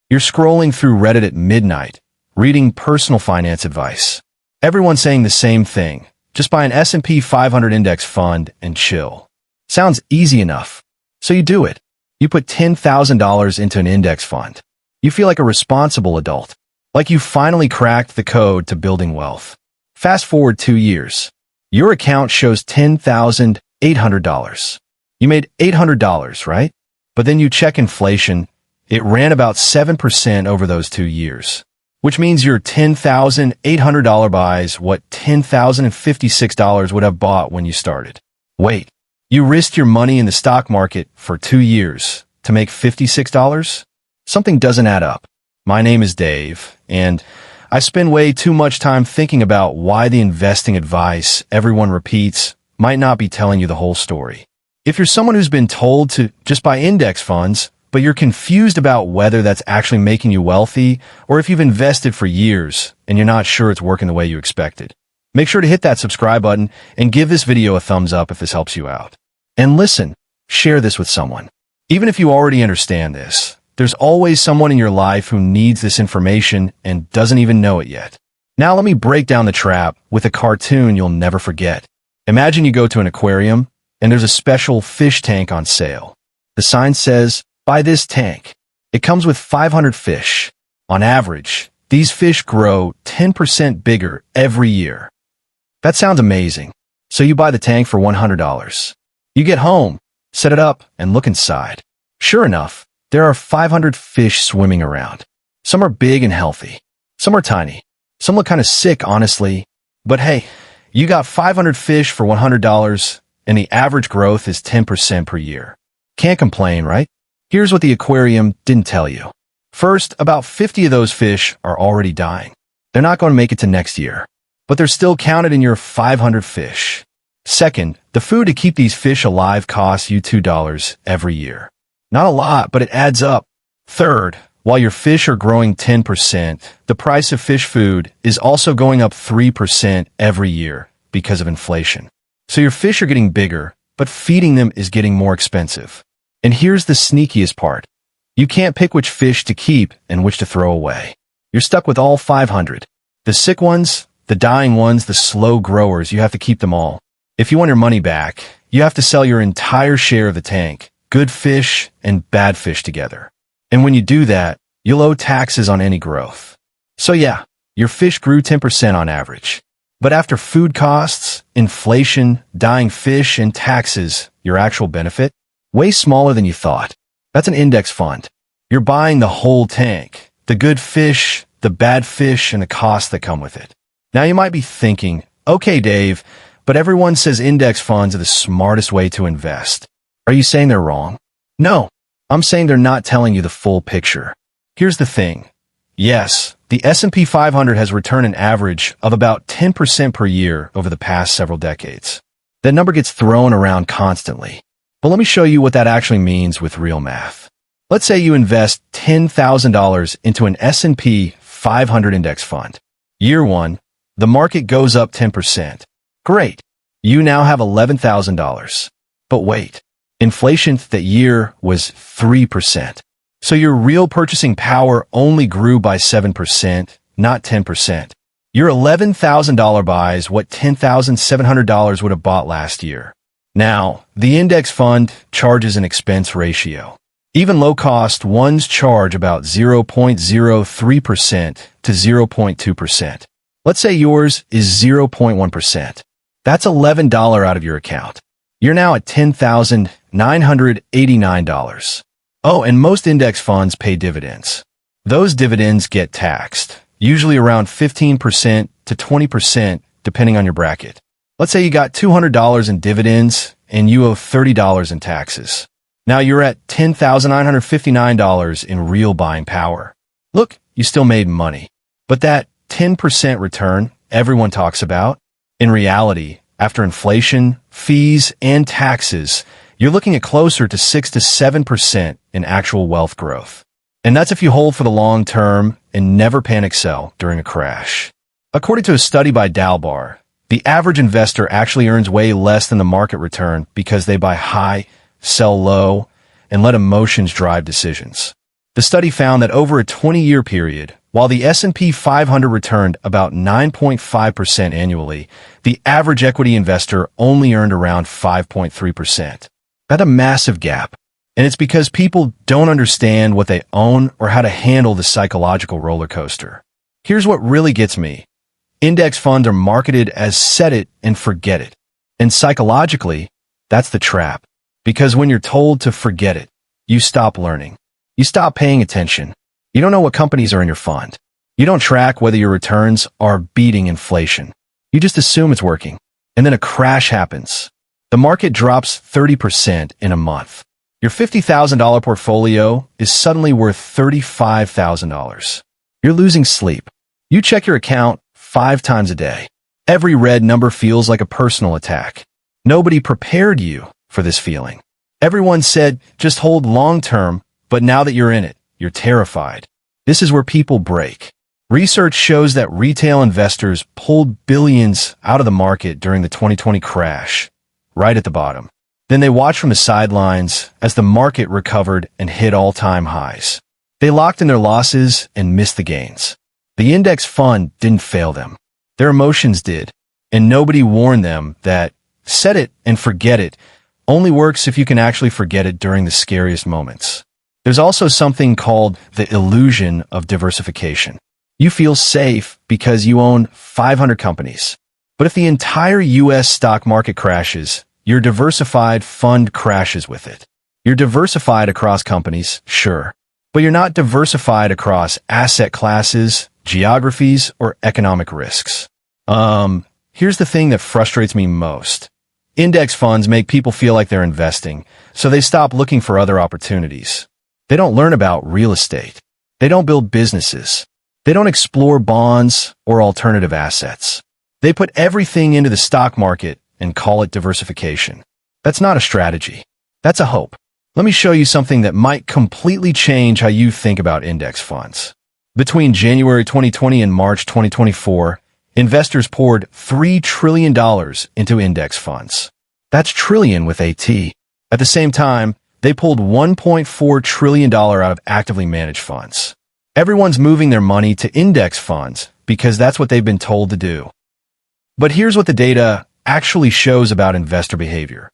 You're scrolling through Reddit at midnight, reading personal finance advice. Everyone's saying the same thing. Just buy an S&P 500 index fund and chill. Sounds easy enough. So you do it. You put $10,000 into an index fund. You feel like a responsible adult. Like you finally cracked the code to building wealth. Fast forward 2 years. Your account shows $10,800. You made $800, right? But then you check inflation. It ran about 7% over those 2 years. Which means your $10,800 buys what $10,056 would have bought when you started. Wait, you risked your money in the stock market for 2 years to make $56? Something doesn't add up. My name is Dave, and I spend way too much time thinking about why the investing advice everyone repeats might not be telling you the whole story. If you're someone who's been told to just buy index funds, but you're confused about whether that's actually making you wealthy, or if you've invested for years and you're not sure it's working the way you expected, make sure to hit that subscribe button and give this video a thumbs up if this helps you out. And listen, share this with someone. Even if you already understand this, there's always someone in your life who needs this information and doesn't even know it yet. Now let me break down the trap with a cartoon you'll never forget. Imagine you go to an aquarium and there's a special fish tank on sale. The sign says, "Buy this tank." It comes with 500 fish. On average, these fish grow 10% bigger every year. That sounds amazing. So you buy the tank for $100. You get home, set it up, and look inside. Sure enough, there are 500 fish swimming around. Some are big and healthy. Some are tiny. Some look kind of sick, honestly. But hey, you got 500 fish for $100, and the average growth is 10% per year. Can't complain, right? Here's what the aquarium didn't tell you. First, about 50 of those fish are already dying. They're not going to make it to next year, but they're still counted in your 500 fish. Second, the food to keep these fish alive costs you $2 every year. Not a lot, but it adds up. Third, while your fish are growing 10%, the price of fish food is also going up 3% every year because of inflation. So your fish are getting bigger, but feeding them is getting more expensive. And here's the sneakiest part. You can't pick which fish to keep and which to throw away. You're stuck with all 500. The sick ones, the dying ones, the slow growers, you have to keep them all. If you want your money back, you have to sell your entire share of the tank, good fish and bad fish together. And when you do that, you'll owe taxes on any growth. So yeah, your fish grew 10% on average. But after food costs, inflation, dying fish, and taxes, your actual benefit? Way smaller than you thought. That's an index fund. You're buying the whole tank, the good fish, the bad fish, and the costs that come with it. Now you might be thinking, okay, Dave, but everyone says index funds are the smartest way to invest. Are you saying they're wrong? No, I'm saying they're not telling you the full picture. Here's the thing. Yes, the S&P 500 has returned an average of about 10% per year over the past several decades. That number gets thrown around constantly. But let me show you what that actually means with real math. Let's say you invest $10,000 into an S&P 500 index fund. Year 1, the market goes up 10%. Great. You now have $11,000. But wait, inflation that year was 3%. So your real purchasing power only grew by 7%, not 10%. Your $11,000 buys what $10,700 would have bought last year. Now, the index fund charges an expense ratio. Even low-cost ones charge about 0.03% to 0.2%. Let's say yours is 0.1%. That's $11 out of your account. You're now at $10,989. Oh, and most index funds pay dividends. Those dividends get taxed, usually around 15% to 20%, depending on your bracket. Let's say you got $200 in dividends and you owe $30 in taxes. Now you're at $10,959 in real buying power. Look, you still made money. But that 10% return everyone talks about, in reality, after inflation, fees, and taxes, you're looking at closer to 6 to 7% in actual wealth growth. And that's if you hold for the long term and never panic sell during a crash. According to a study by Dalbar, the average investor actually earns way less than the market return because they buy high, sell low, and let emotions drive decisions. The study found that over a 20-year period, while the S&P 500 returned about 9.5% annually, the average equity investor only earned around 5.3%. That's a massive gap. And it's because people don't understand what they own or how to handle the psychological roller coaster. Here's what really gets me. Index funds are marketed as set it and forget it. And psychologically, that's the trap. Because when you're told to forget it, you stop learning. You stop paying attention. You don't know what companies are in your fund. You don't track whether your returns are beating inflation. You just assume it's working. And then a crash happens. The market drops 30% in a month. Your $50,000 portfolio is suddenly worth $35,000. You're losing sleep. You check your account 5 times a day. Every red number feels like a personal attack. Nobody prepared you for this feeling. Everyone said, just hold long term, but now that you're in it, you're terrified. This is where people break. Research shows that retail investors pulled billions out of the market during the 2020 crash, right at the bottom. Then they watched from the sidelines as the market recovered and hit all-time highs. They locked in their losses and missed the gains. The index fund didn't fail them. Their emotions did, and nobody warned them that set it and forget it only works if you can actually forget it during the scariest moments. There's also something called the illusion of diversification. You feel safe because you own 500 companies. But if the entire U.S. stock market crashes, your diversified fund crashes with it. You're diversified across companies, sure, but you're not diversified across asset classes, geographies, or economic risks. Here's the thing that frustrates me most. Index funds make people feel like they're investing, so they stop looking for other opportunities. They don't learn about real estate. They don't build businesses. They don't explore bonds or alternative assets. They put everything into the stock market and call it diversification. That's not a strategy. That's a hope. Let me show you something that might completely change how you think about index funds. Between January 2020 and March 2024, investors poured $3 trillion into index funds. That's trillion with a T. At the same time, they pulled $1.4 trillion out of actively managed funds. Everyone's moving their money to index funds because that's what they've been told to do. But here's what the data actually shows about investor behavior.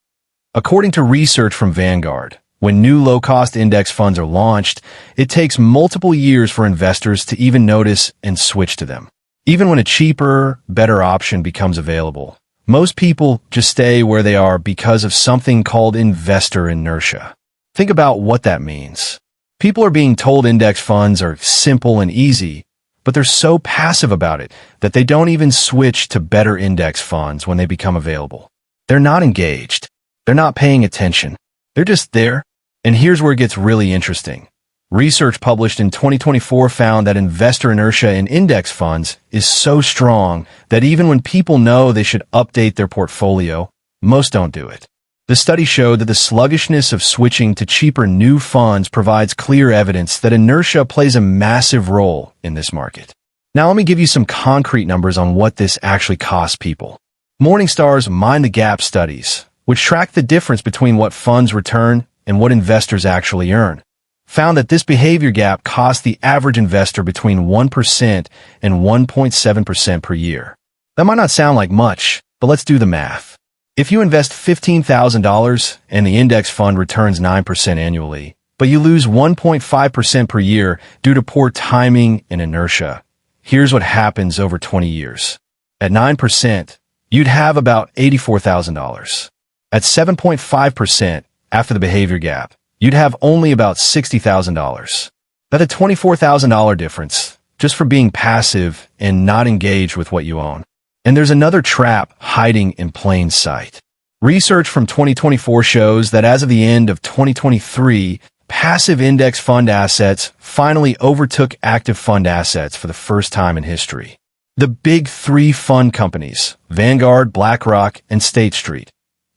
According to research from Vanguard, when new low-cost index funds are launched, it takes multiple years for investors to even notice and switch to them. Even when a cheaper, better option becomes available, most people just stay where they are because of something called investor inertia. Think about what that means. People are being told index funds are simple and easy, but they're so passive about it that they don't even switch to better index funds when they become available. They're not engaged. They're not paying attention. They're just there. And here's where it gets really interesting. Research published in 2024 found that investor inertia in index funds is so strong that even when people know they should update their portfolio, most don't do it. The study showed that the sluggishness of switching to cheaper new funds provides clear evidence that inertia plays a massive role in this market. Now let me give you some concrete numbers on what this actually costs people. Morningstar's Mind the Gap studies, which track the difference between what funds return and what investors actually earn, found that this behavior gap cost the average investor between 1% and 1.7% per year. That might not sound like much, but let's do the math. If you invest $15,000 and the index fund returns 9% annually, but you lose 1.5% per year due to poor timing and inertia, here's what happens over 20 years. At 9%, you'd have about $84,000. At 7.5% after the behavior gap, you'd have only about $60,000. That's a $24,000 difference just for being passive and not engaged with what you own. And there's another trap hiding in plain sight. Research from 2024 shows that as of the end of 2023, passive index fund assets finally overtook active fund assets for the first time in history. The big 3 fund companies, Vanguard, BlackRock, and State Street,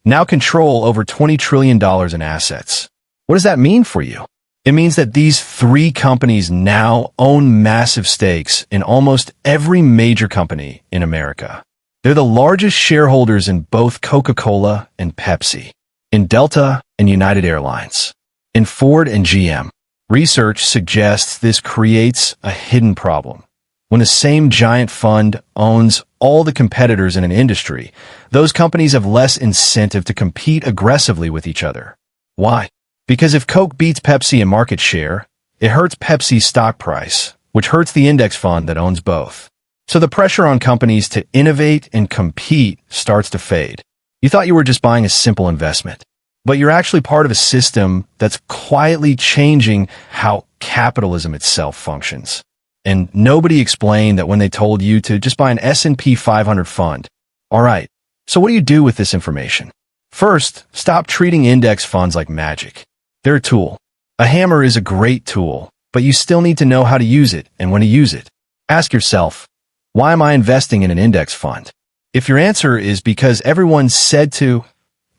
now control over $20 trillion in assets. What does that mean for you? It means that these 3 companies now own massive stakes in almost every major company in America. They're the largest shareholders in both Coca-Cola and Pepsi, in Delta and United Airlines, in Ford and GM. Research suggests this creates a hidden problem. When the same giant fund owns all the competitors in an industry, those companies have less incentive to compete aggressively with each other. Why? Because if Coke beats Pepsi in market share, it hurts Pepsi's stock price, which hurts the index fund that owns both. So the pressure on companies to innovate and compete starts to fade. You thought you were just buying a simple investment, but you're actually part of a system that's quietly changing how capitalism itself functions. And nobody explained that when they told you to just buy an S&P 500 fund. All right, so what do you do with this information? First, stop treating index funds like magic. They're a tool. A hammer is a great tool, but you still need to know how to use it and when to use it. Ask yourself, why am I investing in an index fund? If your answer is because everyone said to,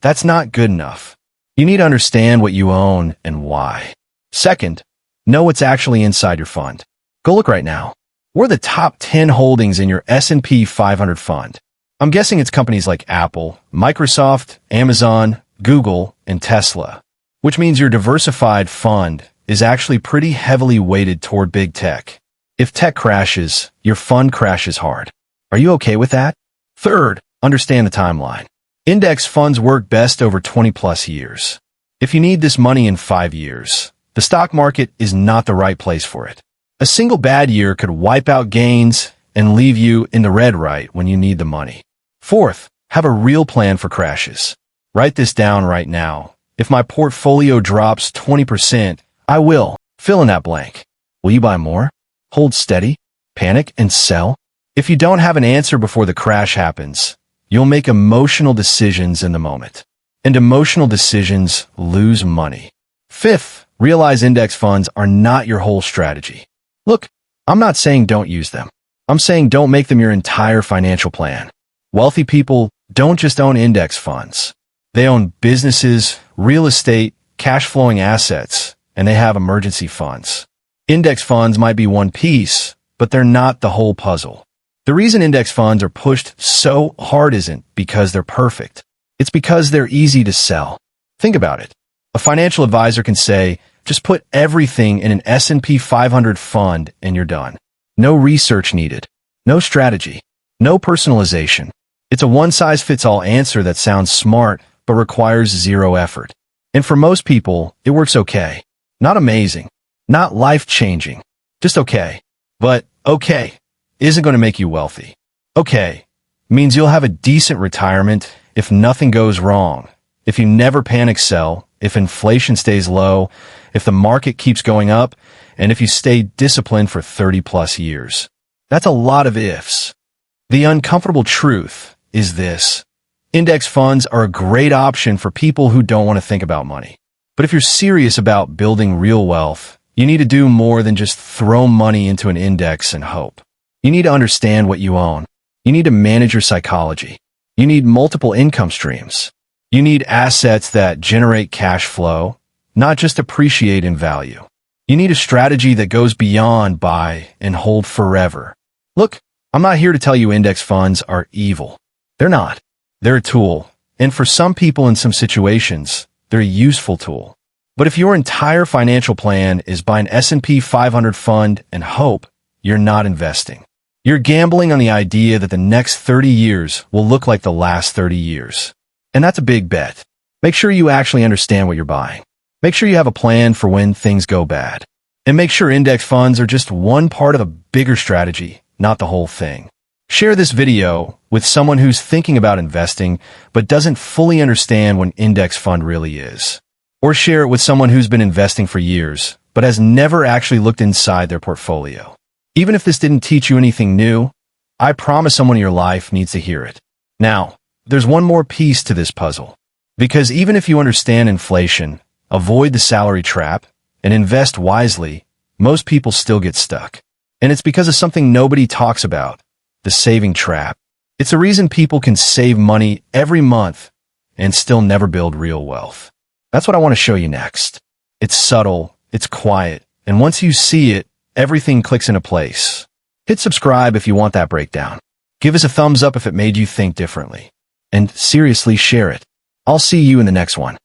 that's not good enough. You need to understand what you own and why. Second, know what's actually inside your fund. Go look right now. What are the top 10 holdings in your S&P 500 fund? I'm guessing it's companies like Apple, Microsoft, Amazon, Google, and Tesla, which means your diversified fund is actually pretty heavily weighted toward big tech. If tech crashes, your fund crashes hard. Are you okay with that? Third, understand the timeline. Index funds work best over 20+ years. If you need this money in 5 years, the stock market is not the right place for it. A single bad year could wipe out gains and leave you in the red right when you need the money. Fourth, have a real plan for crashes. Write this down right now. If my portfolio drops 20%, I will fill in that blank. Will you buy more? Hold steady? Panic and sell? If you don't have an answer before the crash happens, you'll make emotional decisions in the moment. And emotional decisions lose money. Fifth, realize index funds are not your whole strategy. Look, I'm not saying don't use them. I'm saying don't make them your entire financial plan. Wealthy people don't just own index funds. They own businesses, real estate, cash-flowing assets, and they have emergency funds. Index funds might be one piece, but they're not the whole puzzle. The reason index funds are pushed so hard isn't because they're perfect. It's because they're easy to sell. Think about it. A financial advisor can say, just put everything in an S&P 500 fund and you're done. No research needed. No strategy. No personalization. It's a one-size-fits-all answer that sounds smart, but requires zero effort. And for most people, it works okay. Not amazing. Not life-changing. Just okay. But okay isn't going to make you wealthy. Okay means you'll have a decent retirement if nothing goes wrong, if you never panic sell, if inflation stays low, if the market keeps going up, and if you stay disciplined for 30+ years. That's a lot of ifs. The uncomfortable truth is this. Index funds are a great option for people who don't want to think about money. But if you're serious about building real wealth, you need to do more than just throw money into an index and hope. You need to understand what you own. You need to manage your psychology. You need multiple income streams. You need assets that generate cash flow, not just appreciate in value. You need a strategy that goes beyond buy and hold forever. Look, I'm not here to tell you index funds are evil. They're not. They're a tool. And for some people in some situations, they're a useful tool. But if your entire financial plan is buy an S&P 500 fund and hope, you're not investing. You're gambling on the idea that the next 30 years will look like the last 30 years. And that's a big bet. Make sure you actually understand what you're buying. Make sure you have a plan for when things go bad. And make sure index funds are just one part of a bigger strategy, not the whole thing. Share this video with someone who's thinking about investing but doesn't fully understand what an index fund really is. Or share it with someone who's been investing for years but has never actually looked inside their portfolio. Even if this didn't teach you anything new, I promise someone in your life needs to hear it. Now, there's one more piece to this puzzle. Because even if you understand inflation, avoid the salary trap, and invest wisely, most people still get stuck. And it's because of something nobody talks about, the saving trap. It's a reason people can save money every month and still never build real wealth. That's what I want to show you next. It's subtle, it's quiet, and once you see it, everything clicks into place. Hit subscribe if you want that breakdown. Give us a thumbs up if it made you think differently. And seriously, share it. I'll see you in the next one.